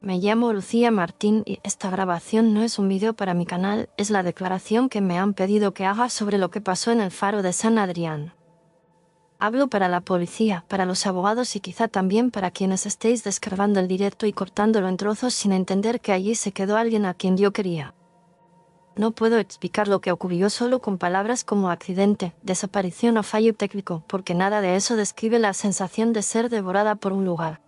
Me llamo Lucía Martín y esta grabación no es un vídeo para mi canal, es la declaración que me han pedido que haga sobre lo que pasó en el faro de San Adrián. Hablo para la policía, para los abogados y quizá también para quienes estéis descargando el directo y cortándolo en trozos sin entender que allí se quedó alguien a quien yo quería. No puedo explicar lo que ocurrió solo con palabras como accidente, desaparición o fallo técnico, porque nada de eso describe la sensación de ser devorada por un lugar.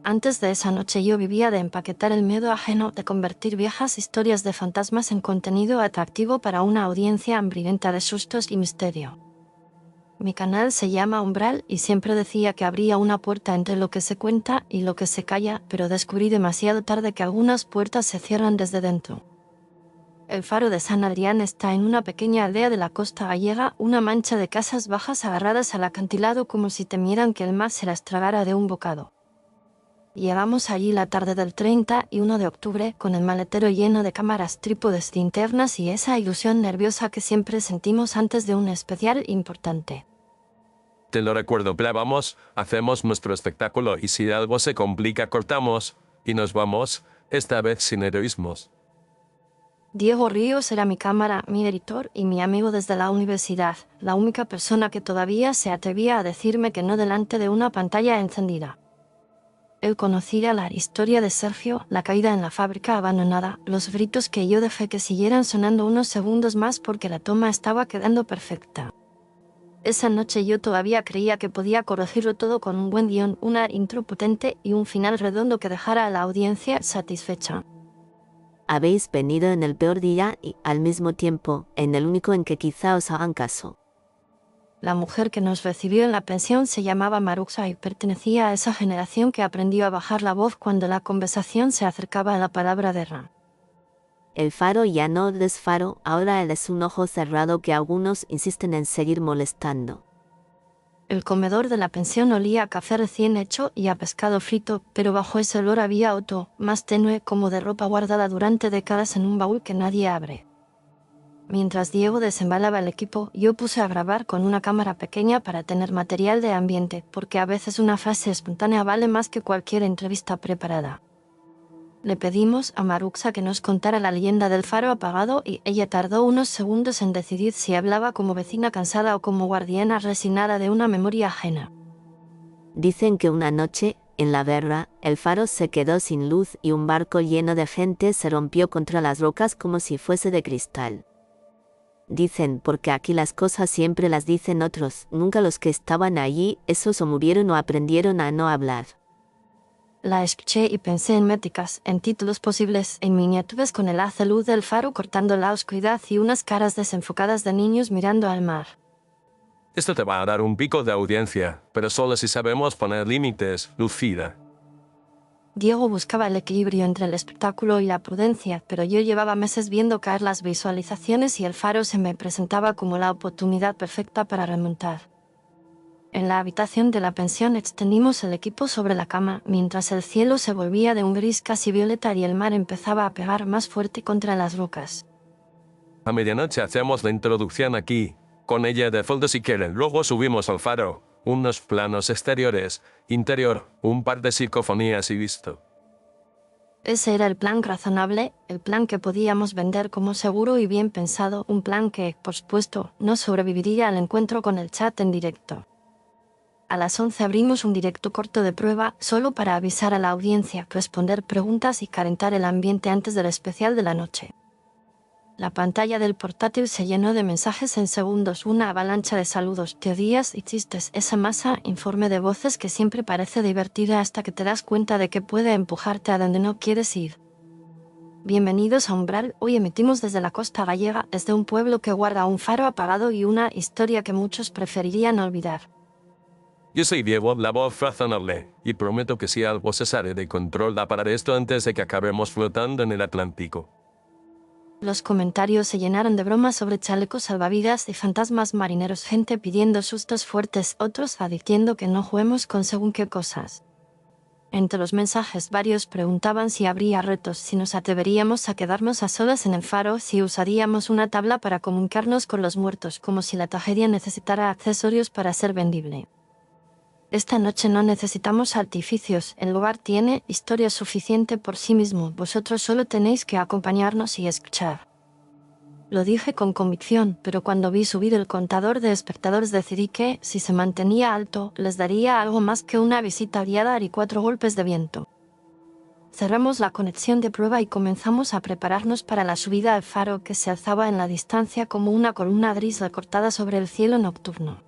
Antes de esa noche yo vivía de empaquetar el miedo ajeno, de convertir viejas historias de fantasmas en contenido atractivo para una audiencia hambrienta de sustos y misterio. Mi canal se llama Umbral y siempre decía que habría una puerta entre lo que se cuenta y lo que se calla, pero descubrí demasiado tarde que algunas puertas se cierran desde dentro. El faro de San Adrián está en una pequeña aldea de la costa gallega, una mancha de casas bajas agarradas al acantilado como si temieran que el mar se las tragara de un bocado. Llegamos allí la tarde del 31 de octubre con el maletero lleno de cámaras, trípodes, linternas y esa ilusión nerviosa que siempre sentimos antes de un especial importante. Te lo recuerdo, grabamos, hacemos nuestro espectáculo y si algo se complica cortamos y nos vamos, esta vez sin heroísmos. Diego Ríos era mi cámara, mi editor y mi amigo desde la universidad, la única persona que todavía se atrevía a decirme que no delante de una pantalla encendida. Él conocía la historia de Sergio, la caída en la fábrica abandonada, los gritos que yo dejé que siguieran sonando unos segundos más porque la toma estaba quedando perfecta. Esa noche yo todavía creía que podía corregirlo todo con un buen guión, una intro potente y un final redondo que dejara a la audiencia satisfecha. Habéis venido en el peor día y, al mismo tiempo, en el único en que quizá os hagan caso. La mujer que nos recibió en la pensión se llamaba Maruxa y pertenecía a esa generación que aprendió a bajar la voz cuando la conversación se acercaba a la palabra guerra. El faro ya no es faro, ahora él es un ojo cerrado que algunos insisten en seguir molestando. El comedor de la pensión olía a café recién hecho y a pescado frito, pero bajo ese olor había otro, más tenue, como de ropa guardada durante décadas en un baúl que nadie abre. Mientras Diego desembalaba el equipo, yo puse a grabar con una cámara pequeña para tener material de ambiente, porque a veces una frase espontánea vale más que cualquier entrevista preparada. Le pedimos a Maruxa que nos contara la leyenda del faro apagado y ella tardó unos segundos en decidir si hablaba como vecina cansada o como guardiana resignada de una memoria ajena. Dicen que una noche, en la guerra, el faro se quedó sin luz y un barco lleno de gente se rompió contra las rocas como si fuese de cristal. Dicen porque aquí las cosas siempre las dicen otros, nunca los que estaban allí, esos o murieron o aprendieron a no hablar. La escuché y pensé en métricas, en títulos posibles, en miniaturas con el haz de luz del faro cortando la oscuridad y unas caras desenfocadas de niños mirando al mar. Esto te va a dar un pico de audiencia, pero solo si sabemos poner límites, Lucida. Diego buscaba el equilibrio entre el espectáculo y la prudencia, pero yo llevaba meses viendo caer las visualizaciones y el faro se me presentaba como la oportunidad perfecta para remontar. En la habitación de la pensión extendimos el equipo sobre la cama, mientras el cielo se volvía de un gris casi violeta y el mar empezaba a pegar más fuerte contra las rocas. A medianoche hacemos la introducción aquí, con ella de fondo si quieren, luego subimos al faro, unos planos exteriores, interior, un par de psicofonías y visto. Ese era el plan razonable, el plan que podíamos vender como seguro y bien pensado, un plan que, por supuesto, no sobreviviría al encuentro con el chat en directo. A las 11 abrimos un directo corto de prueba, solo para avisar a la audiencia, responder preguntas y calentar el ambiente antes del especial de la noche. La pantalla del portátil se llenó de mensajes en segundos, una avalancha de saludos, teorías y chistes, esa masa informe de voces que siempre parece divertida hasta que te das cuenta de que puede empujarte a donde no quieres ir. Bienvenidos a Umbral, hoy emitimos desde la costa gallega, desde un pueblo que guarda un faro apagado y una historia que muchos preferirían olvidar. Yo soy Diego, la voz razonable, y prometo que si algo se sale de control da para esto antes de que acabemos flotando en el Atlántico. Los comentarios se llenaron de bromas sobre chalecos salvavidas y fantasmas marineros, gente pidiendo sustos fuertes, otros advirtiendo que no juguemos con según qué cosas. Entre los mensajes varios preguntaban si habría retos, si nos atreveríamos a quedarnos a solas en el faro, si usaríamos una tabla para comunicarnos con los muertos, como si la tragedia necesitara accesorios para ser vendible. Esta noche no necesitamos artificios, el lugar tiene historia suficiente por sí mismo, vosotros solo tenéis que acompañarnos y escuchar. Lo dije con convicción, pero cuando vi subir el contador de espectadores decidí que, si se mantenía alto, les daría algo más que una visita guiada y 4 golpes de viento. Cerramos la conexión de prueba y comenzamos a prepararnos para la subida al faro que se alzaba en la distancia como una columna gris recortada sobre el cielo nocturno.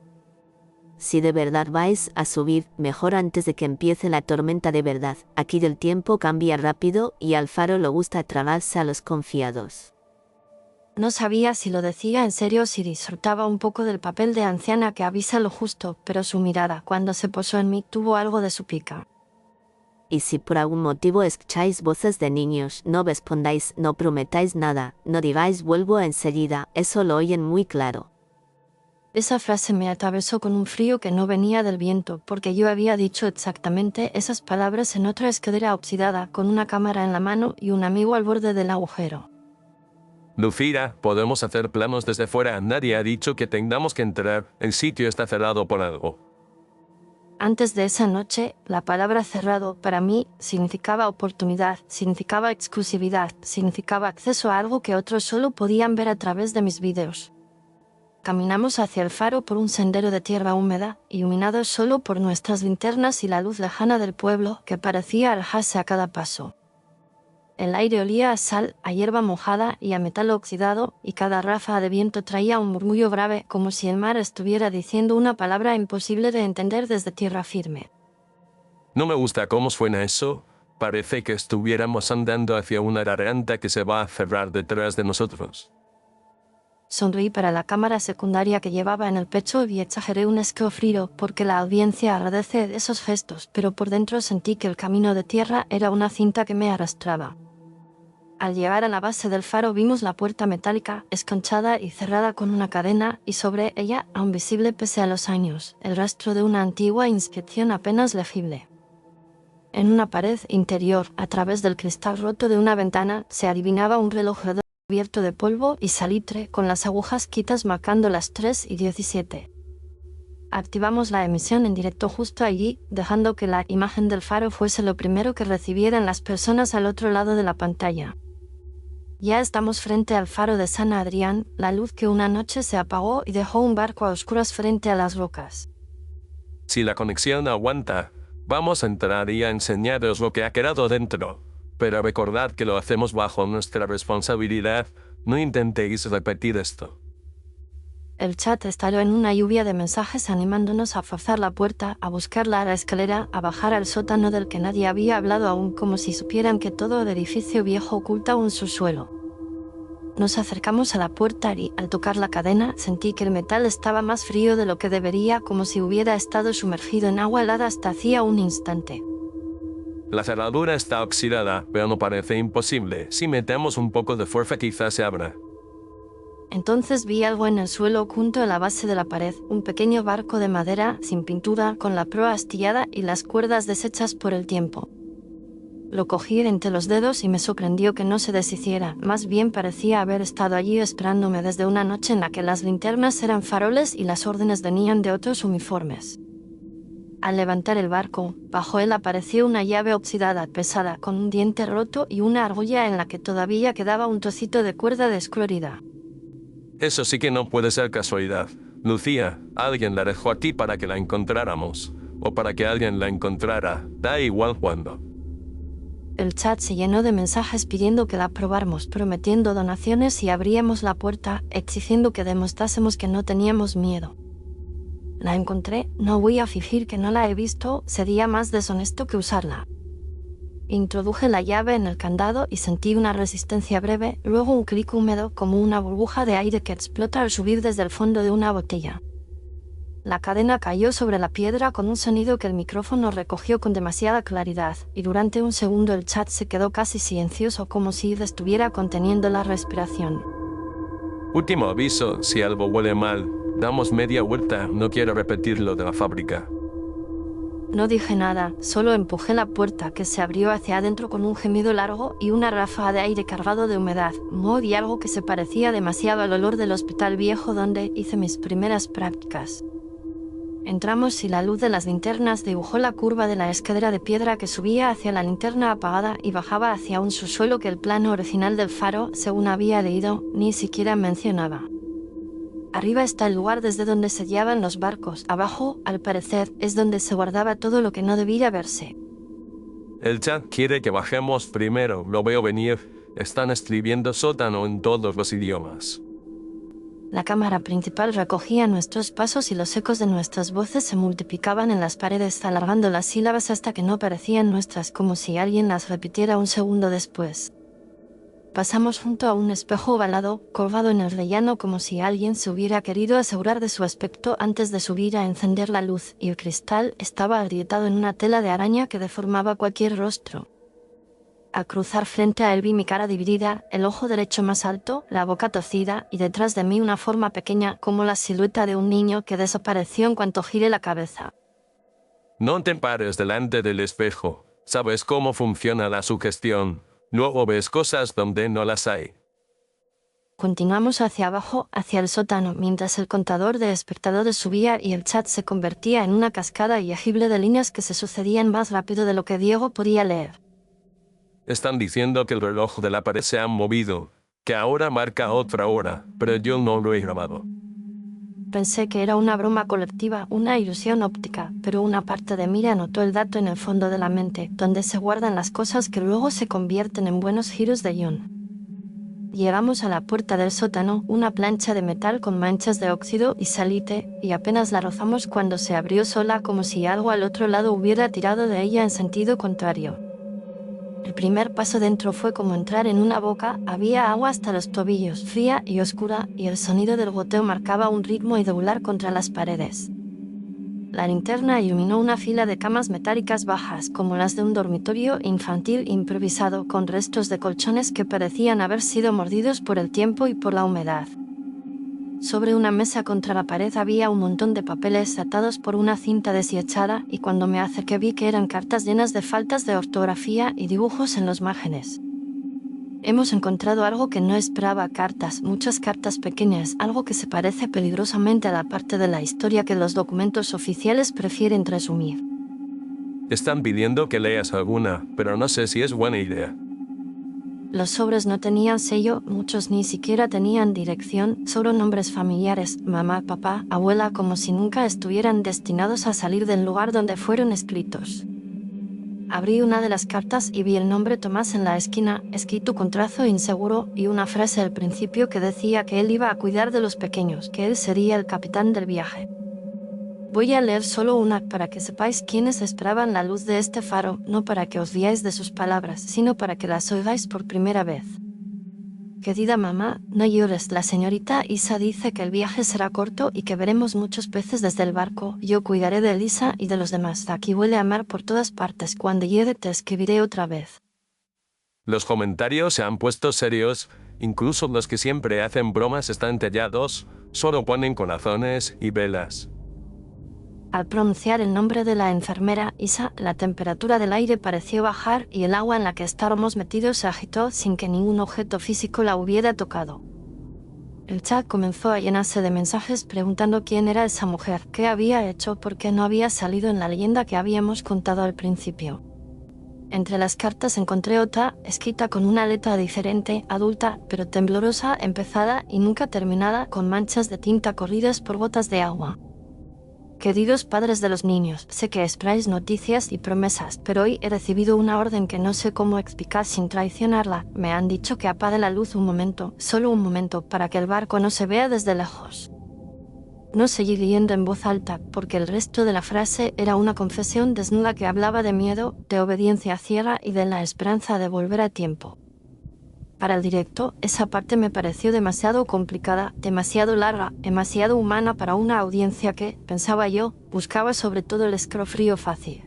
Si de verdad vais a subir, mejor antes de que empiece la tormenta de verdad. Aquí el tiempo cambia rápido y al faro le gusta tragarse a los confiados. No sabía si lo decía en serio o si disfrutaba un poco del papel de anciana que avisa lo justo, pero su mirada, cuando se posó en mí, tuvo algo de su pica. Y si por algún motivo escucháis voces de niños, no respondáis, no prometáis nada, no digáis vuelvo enseguida, eso lo oyen muy claro. Esa frase me atravesó con un frío que no venía del viento, porque yo había dicho exactamente esas palabras en otra escalera oxidada, con una cámara en la mano y un amigo al borde del agujero. Lucía, podemos hacer planos desde fuera. Nadie ha dicho que tengamos que entrar. El sitio está cerrado por algo. Antes de esa noche, la palabra cerrado para mí significaba oportunidad, significaba exclusividad, significaba acceso a algo que otros solo podían ver a través de mis vídeos. Caminamos hacia el faro por un sendero de tierra húmeda, iluminado solo por nuestras linternas y la luz lejana del pueblo que parecía alejarse a cada paso. El aire olía a sal, a hierba mojada y a metal oxidado, y cada ráfaga de viento traía un murmullo grave, como si el mar estuviera diciendo una palabra imposible de entender desde tierra firme. No me gusta cómo suena eso. Parece que estuviéramos andando hacia una garganta que se va a cerrar detrás de nosotros. Sonreí para la cámara secundaria que llevaba en el pecho y exageré un escalofrío porque la audiencia agradece esos gestos, pero por dentro sentí que el camino de tierra era una cinta que me arrastraba. Al llegar a la base del faro vimos la puerta metálica, esconchada y cerrada con una cadena, y sobre ella, aún visible pese a los años, el rastro de una antigua inscripción apenas legible. En una pared interior, a través del cristal roto de una ventana, se adivinaba un reloj redondo cubierto de polvo y salitre, con las agujas quitas marcando las 3:17. Activamos la emisión en directo justo allí, dejando que la imagen del faro fuese lo primero que recibieran las personas al otro lado de la pantalla. Ya estamos frente al faro de San Adrián, la luz que una noche se apagó y dejó un barco a oscuras frente a las rocas. Si la conexión aguanta, vamos a entrar y a enseñaros lo que ha quedado dentro. Pero recordad que lo hacemos bajo nuestra responsabilidad. No intentéis repetir esto. El chat estalló en una lluvia de mensajes animándonos a forzar la puerta, a buscarla a la escalera, a bajar al sótano del que nadie había hablado aún, como si supieran que todo el edificio viejo oculta un subsuelo. Nos acercamos a la puerta y, al tocar la cadena, sentí que el metal estaba más frío de lo que debería, como si hubiera estado sumergido en agua helada hasta hacía un instante. La cerradura está oxidada, pero no parece imposible. Si metemos un poco de fuerza quizás se abra. Entonces vi algo en el suelo junto a la base de la pared, un pequeño barco de madera, sin pintura, con la proa astillada y las cuerdas deshechas por el tiempo. Lo cogí entre los dedos y me sorprendió que no se deshiciera, más bien parecía haber estado allí esperándome desde una noche en la que las linternas eran faroles y las órdenes venían de otros uniformes. Al levantar el barco, bajo él apareció una llave oxidada, pesada, con un diente roto y una argolla en la que todavía quedaba un trocito de cuerda descolorida. Eso sí que no puede ser casualidad. Lucía, alguien la dejó aquí para que la encontráramos. O para que alguien la encontrara. Da igual cuándo. El chat se llenó de mensajes pidiendo que la probáramos, prometiendo donaciones y abríamos la puerta, exigiendo que demostrásemos que no teníamos miedo. La encontré, no voy a fingir que no la he visto, sería más deshonesto que usarla. Introduje la llave en el candado y sentí una resistencia breve, luego un clic húmedo como una burbuja de aire que explota al subir desde el fondo de una botella. La cadena cayó sobre la piedra con un sonido que el micrófono recogió con demasiada claridad, y durante un segundo el chat se quedó casi silencioso como si estuviera conteniendo la respiración. Último aviso, si algo huele mal, damos media vuelta, no quiero repetir lo de la fábrica. No dije nada, solo empujé la puerta que se abrió hacia adentro con un gemido largo y una ráfaga de aire cargado de humedad, moho y algo que se parecía demasiado al olor del hospital viejo donde hice mis primeras prácticas. Entramos y la luz de las linternas dibujó la curva de la escalera de piedra que subía hacia la linterna apagada y bajaba hacia un subsuelo que el plano original del faro, según había leído, ni siquiera mencionaba. Arriba está el lugar desde donde se guiaban los barcos. Abajo, al parecer, es donde se guardaba todo lo que no debía verse. El chat quiere que bajemos primero, lo veo venir. Están escribiendo sótano en todos los idiomas. La cámara principal recogía nuestros pasos y los ecos de nuestras voces se multiplicaban en las paredes, alargando las sílabas hasta que no parecían nuestras, como si alguien las repitiera un segundo después. Pasamos junto a un espejo ovalado, colgado en el rellano como si alguien se hubiera querido asegurar de su aspecto antes de subir a encender la luz, y el cristal estaba agrietado en una tela de araña que deformaba cualquier rostro. Al cruzar frente a él vi mi cara dividida, el ojo derecho más alto, la boca torcida, y detrás de mí una forma pequeña como la silueta de un niño que desapareció en cuanto giré la cabeza. No te pares delante del espejo. Sabes cómo funciona la sugestión. Luego ves cosas donde no las hay. Continuamos hacia abajo, hacia el sótano, mientras el contador de espectadores subía y el chat se convertía en una cascada ilegible de líneas que se sucedían más rápido de lo que Diego podía leer. Están diciendo que el reloj de la pared se ha movido, que ahora marca otra hora, pero yo no lo he grabado. Pensé que era una broma colectiva, una ilusión óptica, pero una parte de mí anotó el dato en el fondo de la mente, donde se guardan las cosas que luego se convierten en buenos giros de guión. Llegamos a la puerta del sótano, una plancha de metal con manchas de óxido y salite, y apenas la rozamos cuando se abrió sola como si algo al otro lado hubiera tirado de ella en sentido contrario. El primer paso dentro fue como entrar en una boca, había agua hasta los tobillos, fría y oscura, y el sonido del goteo marcaba un ritmo irregular contra las paredes. La linterna iluminó una fila de camas metálicas bajas, como las de un dormitorio infantil improvisado, con restos de colchones que parecían haber sido mordidos por el tiempo y por la humedad. Sobre una mesa contra la pared había un montón de papeles atados por una cinta deshechada, y cuando me acerqué vi que eran cartas llenas de faltas de ortografía y dibujos en los márgenes. Hemos encontrado algo que no esperaba: cartas, muchas cartas pequeñas, algo que se parece peligrosamente a la parte de la historia que los documentos oficiales prefieren resumir. Están pidiendo que leas alguna, pero no sé si es buena idea. Los sobres no tenían sello, muchos ni siquiera tenían dirección, solo nombres familiares, mamá, papá, abuela, como si nunca estuvieran destinados a salir del lugar donde fueron escritos. Abrí una de las cartas y vi el nombre Tomás en la esquina, escrito con trazo inseguro, y una frase al principio que decía que él iba a cuidar de los pequeños, que él sería el capitán del viaje. Voy a leer solo una para que sepáis quiénes esperaban la luz de este faro, no para que os riáis de sus palabras, sino para que las oigáis por primera vez. Querida mamá, no llores, la señorita Isa dice que el viaje será corto y que veremos muchos peces desde el barco. Yo cuidaré de Elisa y de los demás. Aquí huele a mar por todas partes. Cuando llegue te escribiré otra vez. Los comentarios se han puesto serios, incluso los que siempre hacen bromas están tellados, solo ponen corazones y velas. Al pronunciar el nombre de la enfermera Isa, la temperatura del aire pareció bajar y el agua en la que estábamos metidos se agitó sin que ningún objeto físico la hubiera tocado. El chat comenzó a llenarse de mensajes preguntando quién era esa mujer, qué había hecho, por qué no había salido en la leyenda que habíamos contado al principio. Entre las cartas encontré otra, escrita con una letra diferente, adulta, pero temblorosa, empezada y nunca terminada, con manchas de tinta corridas por gotas de agua. Queridos padres de los niños, sé que esperáis noticias y promesas, pero hoy he recibido una orden que no sé cómo explicar sin traicionarla. Me han dicho que apague la luz un momento, solo un momento, para que el barco no se vea desde lejos. No seguí leyendo en voz alta, porque el resto de la frase era una confesión desnuda que hablaba de miedo, de obediencia ciega y de la esperanza de volver a tiempo. Para el directo, esa parte me pareció demasiado complicada, demasiado larga, demasiado humana para una audiencia que, pensaba yo, buscaba sobre todo el escalofrío fácil.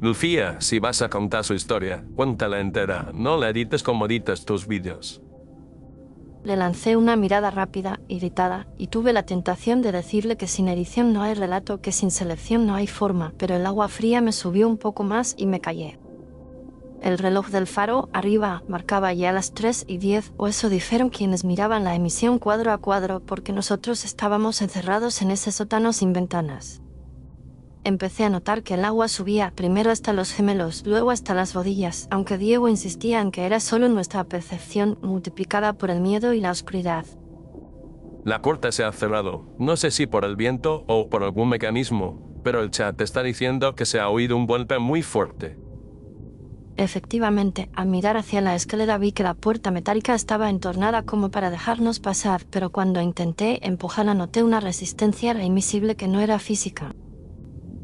Lucía, si vas a contar su historia, cuéntala entera, no la edites como editas tus vídeos. Le lancé una mirada rápida, irritada, y tuve la tentación de decirle que sin edición no hay relato, que sin selección no hay forma, pero el agua fría me subió un poco más y me callé. El reloj del faro, arriba, marcaba ya las 3:10, o eso dijeron quienes miraban la emisión cuadro a cuadro, porque nosotros estábamos encerrados en ese sótano sin ventanas. Empecé a notar que el agua subía, primero hasta los gemelos, luego hasta las rodillas, aunque Diego insistía en que era solo nuestra percepción, multiplicada por el miedo y la oscuridad. La puerta se ha cerrado. No sé si por el viento o por algún mecanismo, pero el chat está diciendo que se ha oído un golpe muy fuerte. Efectivamente, al mirar hacia la escalera vi que la puerta metálica estaba entornada como para dejarnos pasar, pero cuando intenté empujarla noté una resistencia invisible que no era física.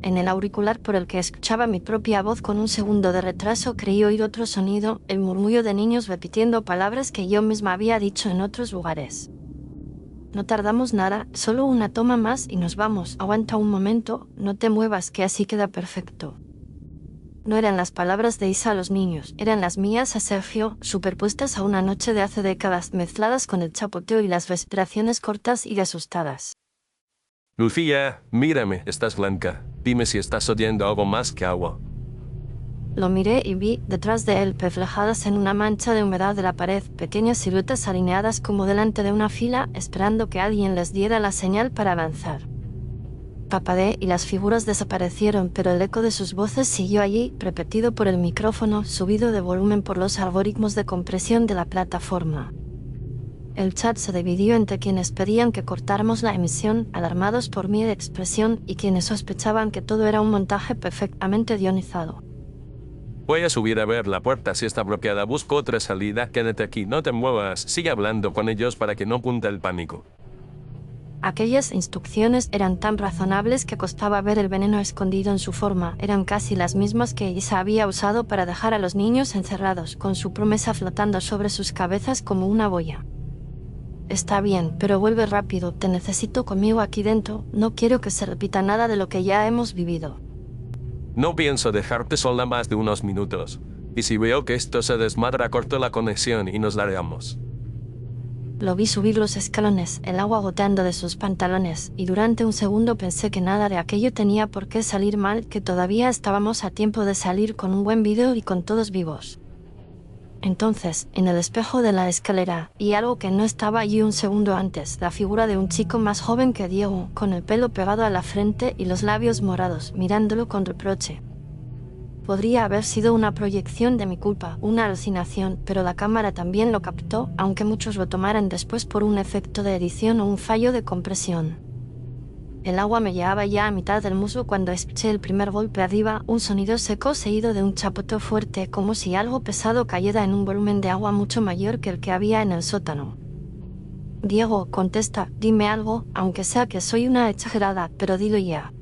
En el auricular por el que escuchaba mi propia voz con un segundo de retraso creí oír otro sonido, el murmullo de niños repitiendo palabras que yo misma había dicho en otros lugares. No tardamos nada, solo una toma más y nos vamos. Aguanta un momento, no te muevas que así queda perfecto. No eran las palabras de Isa a los niños, eran las mías a Sergio, superpuestas a una noche de hace décadas, mezcladas con el chapoteo y las respiraciones cortas y asustadas. Lucía, mírame, estás blanca. Dime si estás oyendo algo más que agua. Lo miré y vi, detrás de él, reflejadas en una mancha de humedad de la pared, pequeñas siluetas alineadas como delante de una fila, esperando que alguien les diera la señal para avanzar. Papadeé y las figuras desaparecieron, pero el eco de sus voces siguió allí, repetido por el micrófono, subido de volumen por los algoritmos de compresión de la plataforma. El chat se dividió entre quienes pedían que cortáramos la emisión, alarmados por mi expresión, y quienes sospechaban que todo era un montaje perfectamente guionizado. Voy a subir a ver la puerta si está bloqueada. Busco otra salida. Quédate aquí, no te muevas. Sigue hablando con ellos para que no cunda el pánico. Aquellas instrucciones eran tan razonables que costaba ver el veneno escondido en su forma. Eran casi las mismas que Isa había usado para dejar a los niños encerrados, con su promesa flotando sobre sus cabezas como una boya. Está bien, pero vuelve rápido, te necesito conmigo aquí dentro, no quiero que se repita nada de lo que ya hemos vivido. No pienso dejarte sola más de unos minutos. Y si veo que esto se desmadra, corto la conexión y nos largamos. Lo vi subir los escalones, el agua goteando de sus pantalones, y durante un segundo pensé que nada de aquello tenía por qué salir mal, que todavía estábamos a tiempo de salir con un buen vídeo y con todos vivos. Entonces, en el espejo de la escalera, y algo que no estaba allí un segundo antes, la figura de un chico más joven que Diego, con el pelo pegado a la frente y los labios morados, mirándolo con reproche. Podría haber sido una proyección de mi culpa, una alucinación, pero la cámara también lo captó, aunque muchos lo tomaran después por un efecto de edición o un fallo de compresión. El agua me llevaba ya a mitad del muslo cuando escuché el primer golpe arriba, un sonido seco seguido de un chapoteo fuerte, como si algo pesado cayera en un volumen de agua mucho mayor que el que había en el sótano. Diego, contesta, dime algo, aunque sea que soy una exagerada, pero dilo ya.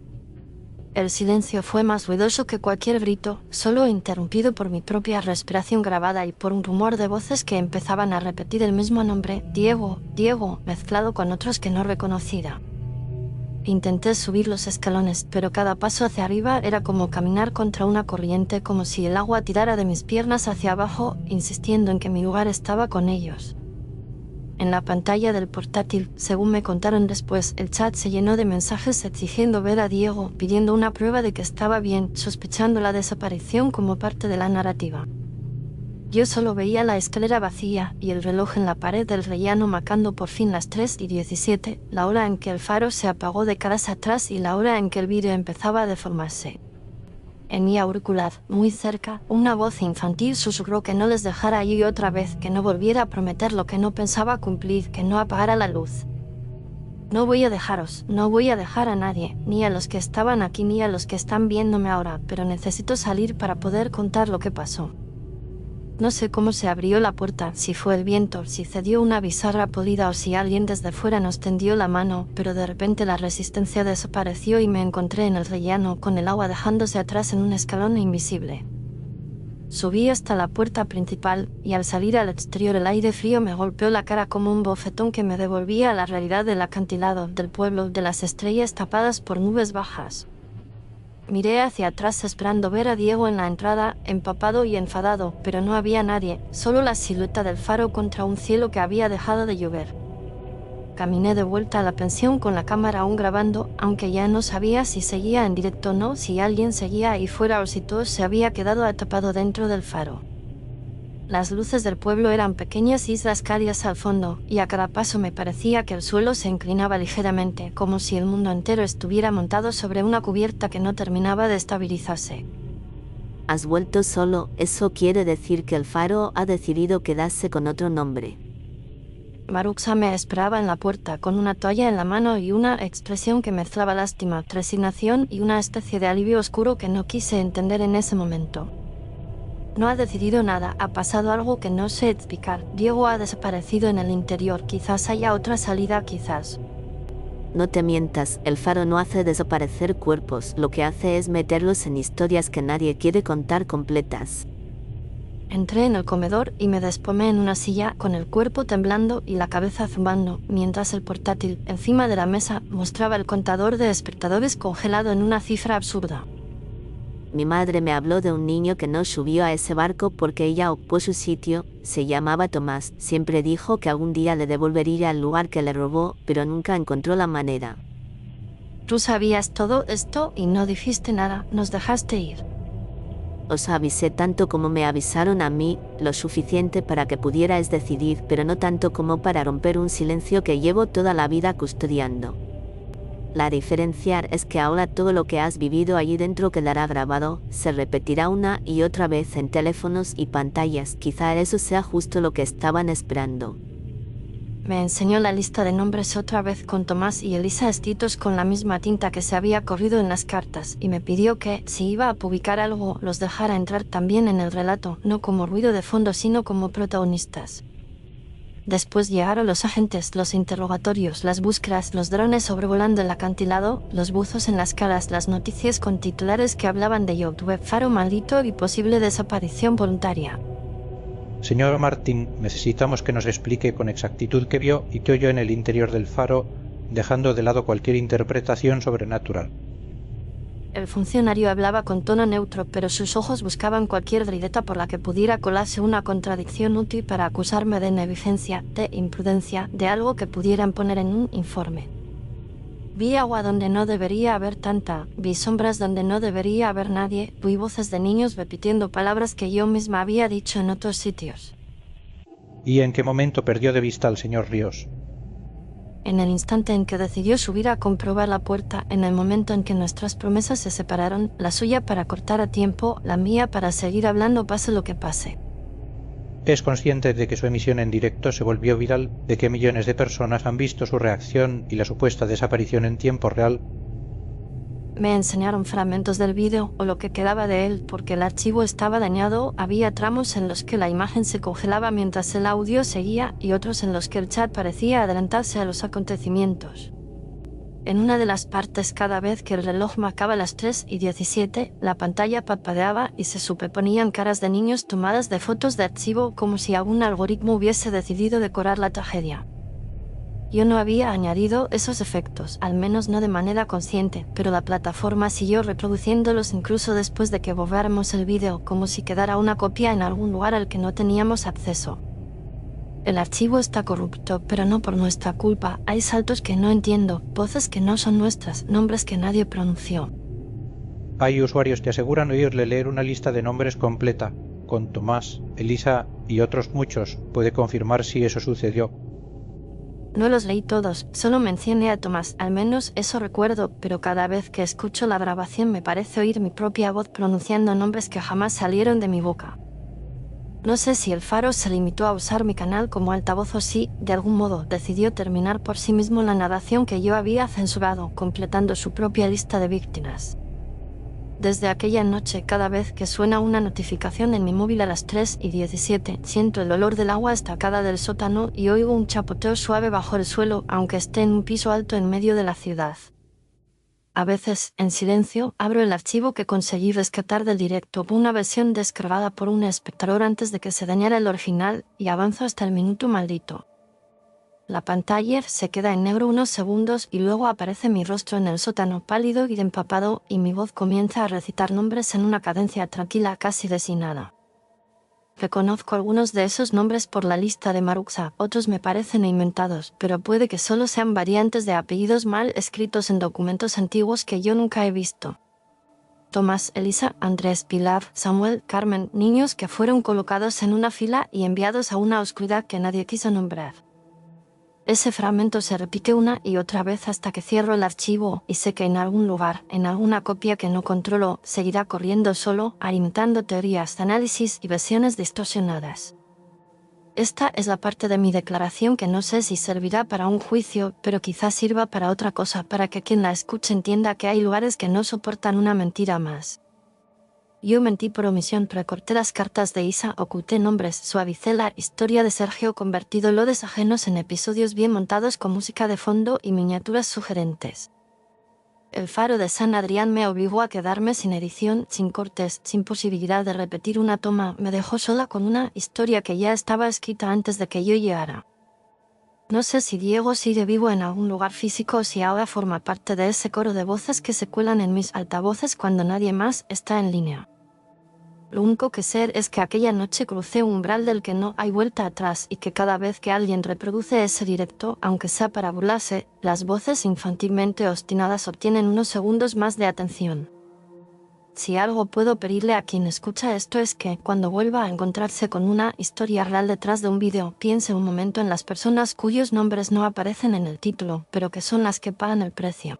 El silencio fue más ruidoso que cualquier grito, solo interrumpido por mi propia respiración grabada y por un rumor de voces que empezaban a repetir el mismo nombre, Diego, Diego, mezclado con otros que no reconocía. Intenté subir los escalones, pero cada paso hacia arriba era como caminar contra una corriente, como si el agua tirara de mis piernas hacia abajo, insistiendo en que mi lugar estaba con ellos. En la pantalla del portátil, según me contaron después, el chat se llenó de mensajes exigiendo ver a Diego, pidiendo una prueba de que estaba bien, sospechando la desaparición como parte de la narrativa. Yo solo veía la escalera vacía y el reloj en la pared del rellano marcando por fin las 3:17, la hora en que el faro se apagó décadas atrás y la hora en que el vídeo empezaba a deformarse. En mi auricular, muy cerca, una voz infantil susurró que no les dejara allí otra vez, que no volviera a prometer lo que no pensaba cumplir, que no apagara la luz. No voy a dejaros, no voy a dejar a nadie, ni a los que estaban aquí ni a los que están viéndome ahora, pero necesito salir para poder contar lo que pasó. No sé cómo se abrió la puerta, si fue el viento, si cedió una bisagra podrida o si alguien desde fuera nos tendió la mano, pero de repente la resistencia desapareció y me encontré en el rellano con el agua dejándose atrás en un escalón invisible. Subí hasta la puerta principal, y al salir al exterior el aire frío me golpeó la cara como un bofetón que me devolvía a la realidad del acantilado, del pueblo, de las estrellas tapadas por nubes bajas. Miré hacia atrás esperando ver a Diego en la entrada, empapado y enfadado, pero no había nadie, solo la silueta del faro contra un cielo que había dejado de llover. caminé de vuelta a la pensión con la cámara aún grabando, aunque ya no sabía si seguía en directo o no, si alguien seguía ahí fuera o si todo se había quedado atrapado dentro del faro. Las luces del pueblo eran pequeñas islas cálidas al fondo, y a cada paso me parecía que el suelo se inclinaba ligeramente, como si el mundo entero estuviera montado sobre una cubierta que no terminaba de estabilizarse. Has vuelto solo, eso quiere decir que el faro ha decidido quedarse con otro nombre. Maruxa me esperaba en la puerta con una toalla en la mano y una expresión que mezclaba lástima, resignación y una especie de alivio oscuro que no quise entender en ese momento. No ha decidido nada, ha pasado algo que no sé explicar. Diego ha desaparecido en el interior, quizás haya otra salida, quizás. No te mientas, el faro no hace desaparecer cuerpos, lo que hace es meterlos en historias que nadie quiere contar completas. Entré en el comedor y me desplomé en una silla con el cuerpo temblando y la cabeza zumbando, mientras el portátil, encima de la mesa, mostraba el contador de espectadores congelado en una cifra absurda. Mi madre me habló de un niño que no subió a ese barco porque ella ocupó su sitio, se llamaba Tomás, siempre dijo que algún día le devolvería al lugar que le robó, pero nunca encontró la manera. Tú sabías todo esto y no dijiste nada, nos dejaste ir. Os avisé tanto como me avisaron a mí, lo suficiente para que pudierais decidir, pero no tanto como para romper un silencio que llevo toda la vida custodiando. La diferencia es que ahora todo lo que has vivido allí dentro quedará grabado, se repetirá una y otra vez en teléfonos y pantallas, quizá eso sea justo lo que estaban esperando. Me enseñó la lista de nombres otra vez con Tomás y Elisa escritos con la misma tinta que se había corrido en las cartas, y me pidió que, si iba a publicar algo, los dejara entrar también en el relato, no como ruido de fondo sino como protagonistas. Después llegaron los agentes, los interrogatorios, las búsquedas, los drones sobrevolando el acantilado, los buzos en las caras, las noticias con titulares que hablaban de YouTube, faro maldito y posible desaparición voluntaria. Señor Martín, necesitamos que nos explique con exactitud qué vio y qué oyó en el interior del faro, dejando de lado cualquier interpretación sobrenatural. El funcionario hablaba con tono neutro, pero sus ojos buscaban cualquier grilleta por la que pudiera colarse una contradicción útil para acusarme de negligencia, de imprudencia, de algo que pudieran poner en un informe. Vi agua donde no debería haber tanta, vi sombras donde no debería haber nadie, vi voces de niños repitiendo palabras que yo misma había dicho en otros sitios. ¿Y en qué momento perdió de vista al señor Ríos? En el instante en que decidió subir a comprobar la puerta, en el momento en que nuestras promesas se separaron, la suya para cortar a tiempo, la mía para seguir hablando pase lo que pase. ¿Es consciente de que su emisión en directo se volvió viral, de que millones de personas han visto su reacción y la supuesta desaparición en tiempo real? Me enseñaron fragmentos del vídeo, o lo que quedaba de él, porque el archivo estaba dañado, había tramos en los que la imagen se congelaba mientras el audio seguía, y otros en los que el chat parecía adelantarse a los acontecimientos. En una de las partes, cada vez que el reloj marcaba las 3:17, la pantalla parpadeaba y se superponían caras de niños tomadas de fotos de archivo como si algún algoritmo hubiese decidido decorar la tragedia. Yo no había añadido esos efectos, al menos no de manera consciente, pero la plataforma siguió reproduciéndolos incluso después de que borráramos el vídeo, como si quedara una copia en algún lugar al que no teníamos acceso. El archivo está corrupto, pero no por nuestra culpa. Hay saltos que no entiendo, voces que no son nuestras, nombres que nadie pronunció. Hay usuarios que aseguran oírle leer una lista de nombres completa, con Tomás, Elisa y otros muchos. ¿Puede confirmar si eso sucedió? No los leí todos, solo mencioné a Tomás, al menos eso recuerdo, pero cada vez que escucho la grabación me parece oír mi propia voz pronunciando nombres que jamás salieron de mi boca. No sé si el faro se limitó a usar mi canal como altavoz o si, de algún modo, decidió terminar por sí mismo la narración que yo había censurado, completando su propia lista de víctimas. Desde aquella noche, cada vez que suena una notificación en mi móvil a las 3:17, siento el olor del agua estacada del sótano y oigo un chapoteo suave bajo el suelo, aunque esté en un piso alto en medio de la ciudad. A veces, en silencio, abro el archivo que conseguí rescatar del directo, una versión descargada por un espectador antes de que se dañara el original, y avanzo hasta el minuto maldito. La pantalla se queda en negro unos segundos y luego aparece mi rostro en el sótano pálido y empapado y mi voz comienza a recitar nombres en una cadencia tranquila casi designada. Reconozco algunos de esos nombres por la lista de Maruxa, otros me parecen inventados, pero puede que solo sean variantes de apellidos mal escritos en documentos antiguos que yo nunca he visto. Tomás, Elisa, Andrés, Pilar, Samuel, Carmen, niños que fueron colocados en una fila y enviados a una oscuridad que nadie quiso nombrar. Ese fragmento se repite una y otra vez hasta que cierro el archivo y sé que en algún lugar, en alguna copia que no controlo, seguirá corriendo solo, alimentando teorías, análisis y versiones distorsionadas. Esta es la parte de mi declaración que no sé si servirá para un juicio, pero quizás sirva para otra cosa, para que quien la escuche entienda que hay lugares que no soportan una mentira más. Yo mentí por omisión, recorté las cartas de Isa, oculté nombres, suavicé la historia de Sergio, convertido lodes ajenos en episodios bien montados con música de fondo y miniaturas sugerentes. El faro de San Adrián me obligó a quedarme sin edición, sin cortes, sin posibilidad de repetir una toma, me dejó sola con una historia que ya estaba escrita antes de que yo llegara. No sé si Diego sigue vivo en algún lugar físico o si ahora forma parte de ese coro de voces que se cuelan en mis altavoces cuando nadie más está en línea. Lo único que sé es que aquella noche crucé un umbral del que no hay vuelta atrás y que cada vez que alguien reproduce ese directo, aunque sea para burlarse, las voces infantilmente obstinadas obtienen unos segundos más de atención. Si algo puedo pedirle a quien escucha esto es que, cuando vuelva a encontrarse con una historia real detrás de un vídeo, piense un momento en las personas cuyos nombres no aparecen en el título, pero que son las que pagan el precio.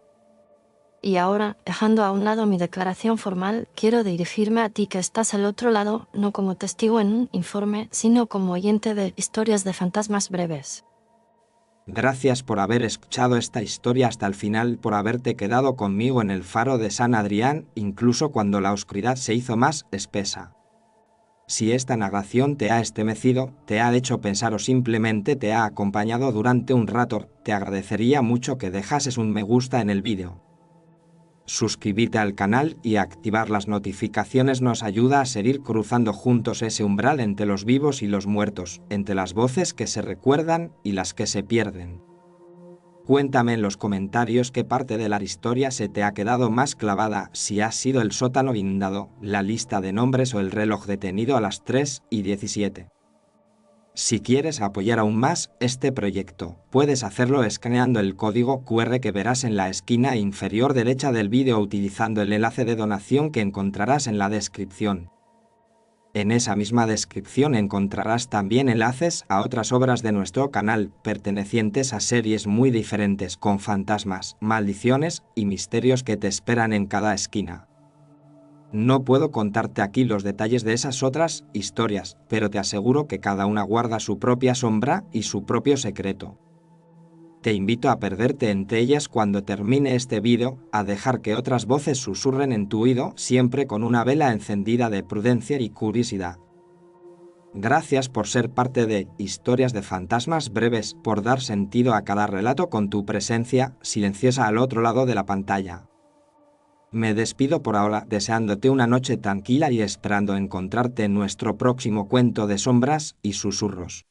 Y ahora, dejando a un lado mi declaración formal, quiero dirigirme a ti que estás al otro lado, no como testigo en un informe, sino como oyente de historias de fantasmas breves. Gracias por haber escuchado esta historia hasta el final, por haberte quedado conmigo en el faro de San Adrián, incluso cuando la oscuridad se hizo más espesa. Si esta narración te ha estremecido, te ha hecho pensar o simplemente te ha acompañado durante un rato, te agradecería mucho que dejases un me gusta en el vídeo. Suscribirte al canal y activar las notificaciones nos ayuda a seguir cruzando juntos ese umbral entre los vivos y los muertos, entre las voces que se recuerdan y las que se pierden. Cuéntame en los comentarios qué parte de la historia se te ha quedado más clavada, si ha sido el sótano guindado, la lista de nombres o el reloj detenido a las 3:17. Si quieres apoyar aún más este proyecto, puedes hacerlo escaneando el código QR que verás en la esquina inferior derecha del vídeo o utilizando el enlace de donación que encontrarás en la descripción. En esa misma descripción encontrarás también enlaces a otras obras de nuestro canal, pertenecientes a series muy diferentes con fantasmas, maldiciones y misterios que te esperan en cada esquina. No puedo contarte aquí los detalles de esas otras historias, pero te aseguro que cada una guarda su propia sombra y su propio secreto. Te invito a perderte entre ellas cuando termine este vídeo, a dejar que otras voces susurren en tu oído, siempre con una vela encendida de prudencia y curiosidad. Gracias por ser parte de Historias de Fantasmas Breves, por dar sentido a cada relato con tu presencia silenciosa al otro lado de la pantalla. Me despido por ahora deseándote una noche tranquila y esperando encontrarte en nuestro próximo cuento de sombras y susurros.